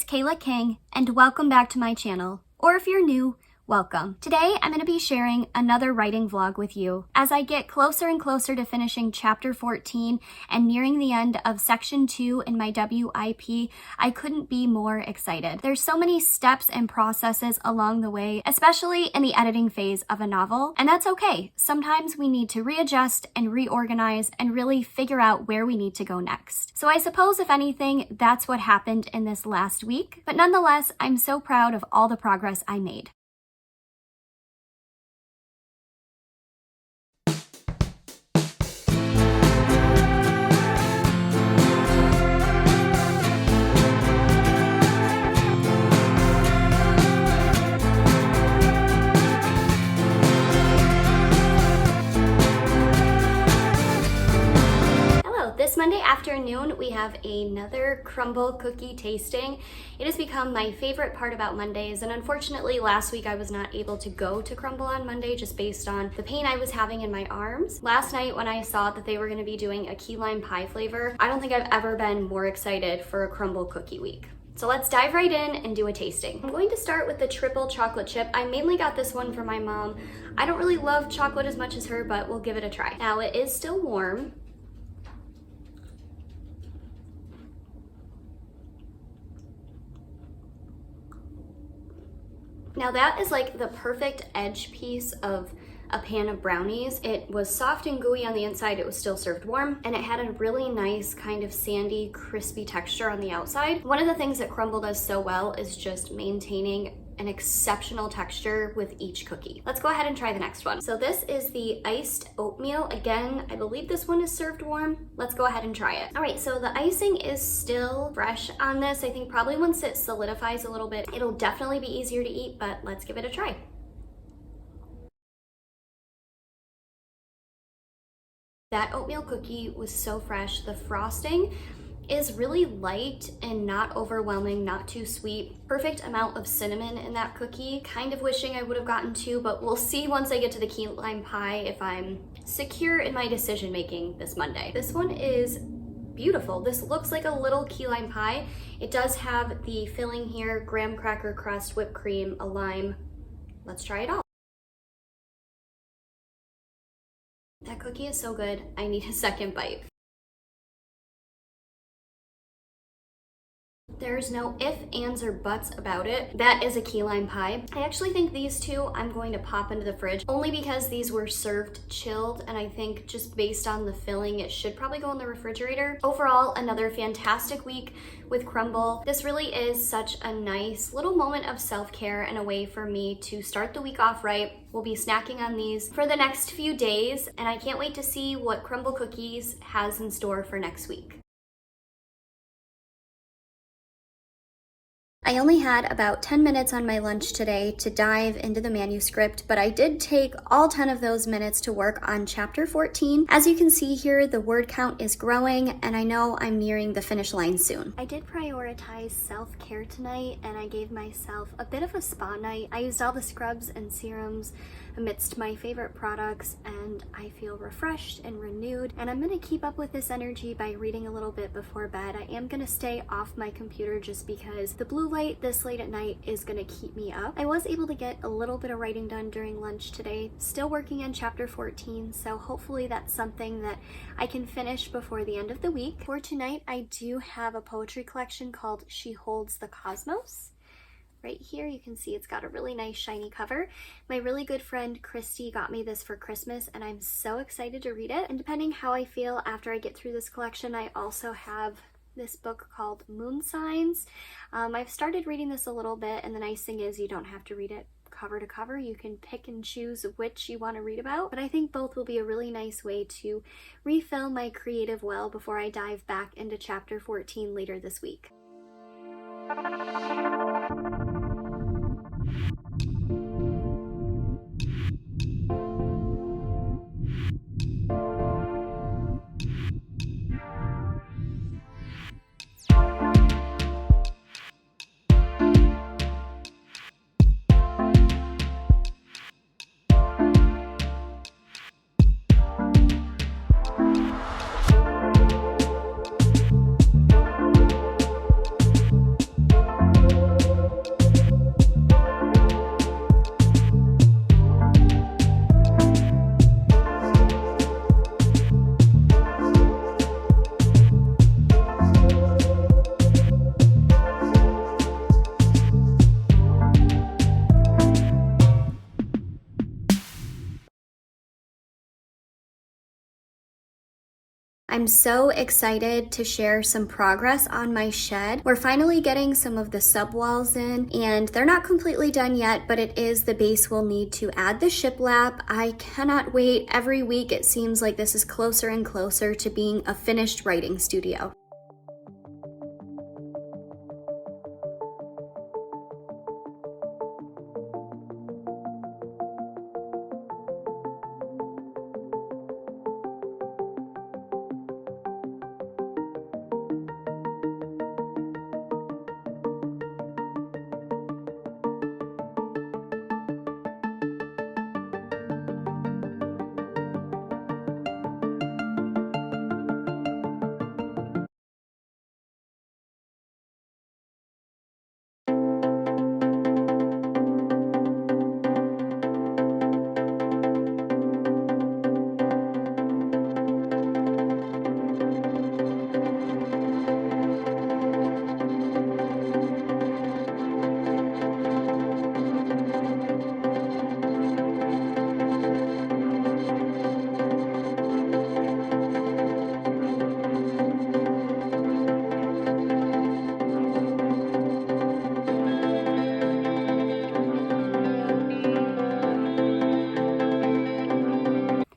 Kayla King, and welcome back to my channel. Or if you're new, welcome. Today, I'm going to be sharing another writing vlog with you. As I get closer and closer to finishing chapter 14 and nearing the end of section 2 in my WIP, I couldn't be more excited. There's so many steps and processes along the way, especially in the editing phase of a novel, and that's okay. Sometimes we need to readjust and reorganize and really figure out where we need to go next. So I suppose, if anything, that's what happened in this last week, but nonetheless, I'm so proud of all the progress I made. This Monday afternoon, we have another Crumbl Cookie tasting. It has become my favorite part about Mondays, and unfortunately last week I was not able to go to Crumbl on Monday just based on the pain I was having in my arms. Last night when I saw that they were going to be doing a key lime pie flavor, I don't think I've ever been more excited for a Crumbl Cookie week. So let's dive right in and do a tasting. I'm going to start with the triple chocolate chip. I mainly got this one for my mom. I don't really love chocolate as much as her, but we'll give it a try. Now it is still warm. Now that is like the perfect edge piece of a pan of brownies. It was soft and gooey on the inside, it was still served warm, and it had a really nice kind of sandy, crispy texture on the outside. One of the things that Crumbl does so well is just maintaining an exceptional texture with each cookie. Let's go ahead and try the next one. So this is the iced oatmeal. Again, I believe this one is served warm. Let's go ahead and try it. All right, so the icing is still fresh on this. I think probably once it solidifies a little bit, it'll definitely be easier to eat, but let's give it a try. That oatmeal cookie was so fresh. The frosting is really light and not overwhelming, not too sweet. Perfect amount of cinnamon in that cookie. Kind of wishing I would have gotten two, but we'll see once I get to the key lime pie if I'm secure in my decision making this Monday. This one is beautiful. This looks like a little key lime pie. It does have the filling here, graham cracker crust, whipped cream, a lime. Let's try it all. That cookie is so good, I need a second bite. There's no ifs, ands, or buts about it. That is a key lime pie. I actually think these two I'm going to pop into the fridge only because these were served chilled, and I think just based on the filling, it should probably go in the refrigerator. Overall, another fantastic week with Crumbl. This really is such a nice little moment of self-care and a way for me to start the week off right. We'll be snacking on these for the next few days, and I can't wait to see what Crumbl Cookies has in store for next week. I only had about 10 minutes on my lunch today to dive into the manuscript, but I did take all 10 of those minutes to work on chapter 14. As you can see here, the word count is growing, and I know I'm nearing the finish line soon. I did prioritize self-care tonight, and I gave myself a bit of a spa night. I used all the scrubs and serums amidst my favorite products, and I feel refreshed and renewed, and I'm gonna keep up with this energy by reading a little bit before bed. I am gonna stay off my computer just because the blue light this late at night is gonna keep me up. I was able to get a little bit of writing done during lunch today, still working on chapter 14, so hopefully that's something that I can finish before the end of the week. For tonight, I do have a poetry collection called She Holds the Cosmos. Right here, you can see it's got a really nice shiny cover. My really good friend Christy got me this for Christmas, and I'm so excited to read it. And depending how I feel after I get through this collection, I also have this book called Moon Signs. I've started reading this a little bit, and the nice thing is you don't have to read it cover to cover. You can pick and choose which you want to read about, but I think both will be a really nice way to refill my creative well before I dive back into chapter 14 later this week. I'm so excited to share some progress on my shed. We're finally getting some of the subwalls in, and they're not completely done yet, but it is the base we'll need to add the shiplap. I cannot wait. Every week it seems like this is closer and closer to being a finished writing studio.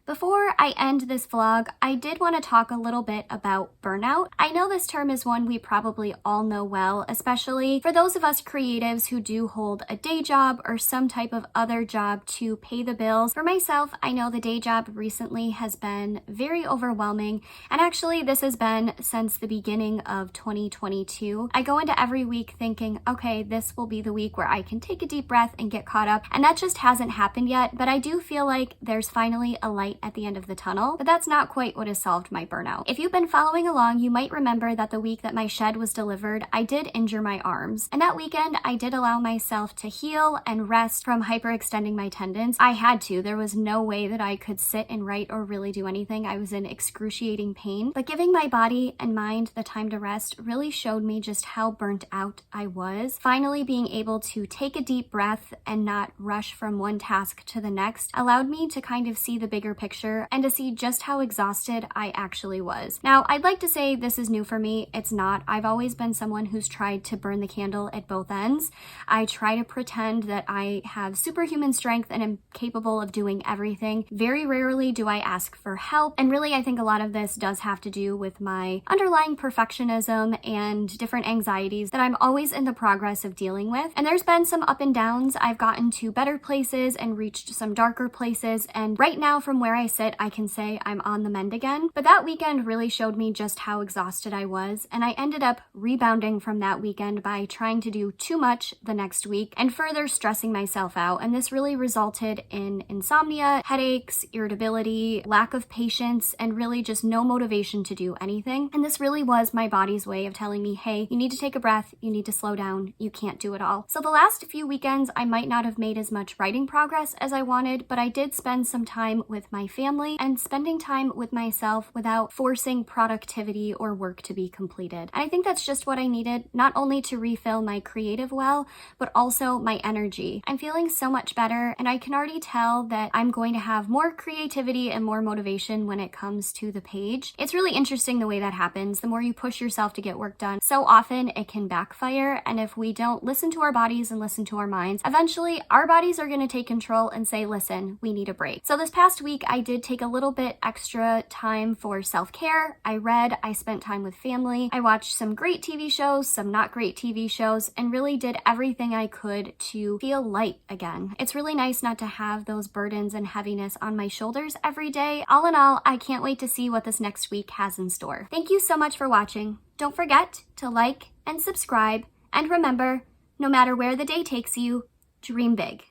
Before I end this vlog, I did want to talk a little bit about burnout. I know this term is one we probably all know well, especially for those of us creatives who do hold a day job or some type of other job to pay the bills. For myself, I know the day job recently has been very overwhelming, and actually this has been since the beginning of 2022. I go into every week thinking, okay, this will be the week where I can take a deep breath and get caught up, and that just hasn't happened yet, but I do feel like there's finally a light at the end of the tunnel, but that's not quite what has solved my burnout. If you've been following along, you might remember that the week that my shed was delivered, I did injure my arms. And that weekend, I did allow myself to heal and rest from hyperextending my tendons. I had to. There was no way that I could sit and write or really do anything. I was in excruciating pain. But giving my body and mind the time to rest really showed me just how burnt out I was. Finally being able to take a deep breath and not rush from one task to the next allowed me to kind of see the bigger picture and to see just how exhausted I actually was. Now, I'd like to say this is new for me. It's not. I've always been someone who's tried to burn the candle at both ends. I try to pretend that I have superhuman strength and am capable of doing everything. Very rarely do I ask for help. And really, I think a lot of this does have to do with my underlying perfectionism and different anxieties that I'm always in the progress of dealing with. And there's been some up and downs. I've gotten to better places and reached some darker places. And right now, from where I sit, I can say I'm on the mend again. But that weekend really showed me just how exhausted I was, and I ended up rebounding from that weekend by trying to do too much the next week and further stressing myself out. And this really resulted in insomnia, headaches, irritability, lack of patience, and really just no motivation to do anything. And this really was my body's way of telling me, hey, you need to take a breath, you need to slow down, you can't do it all. So the last few weekends, I might not have made as much writing progress as I wanted, but I did spend some time with my family and spending time with myself without forcing productivity or work to be completed. And I think that's just what I needed, not only to refill my creative well, but also my energy. I'm feeling so much better, and I can already tell that I'm going to have more creativity and more motivation when it comes to the page. It's really interesting the way that happens. The more you push yourself to get work done, so often it can backfire, and if we don't listen to our bodies and listen to our minds, eventually our bodies are going to take control and say, listen, we need a break. So this past week, I did take a little bit extra time for self-care. I read, I spent time with family, I watched some great TV shows, some not great TV shows, and really did everything I could to feel light again. It's really nice not to have those burdens and heaviness on my shoulders every day. All in all, I can't wait to see what this next week has in store. Thank you so much for watching. Don't forget to like and subscribe, and remember, no matter where the day takes you, dream big.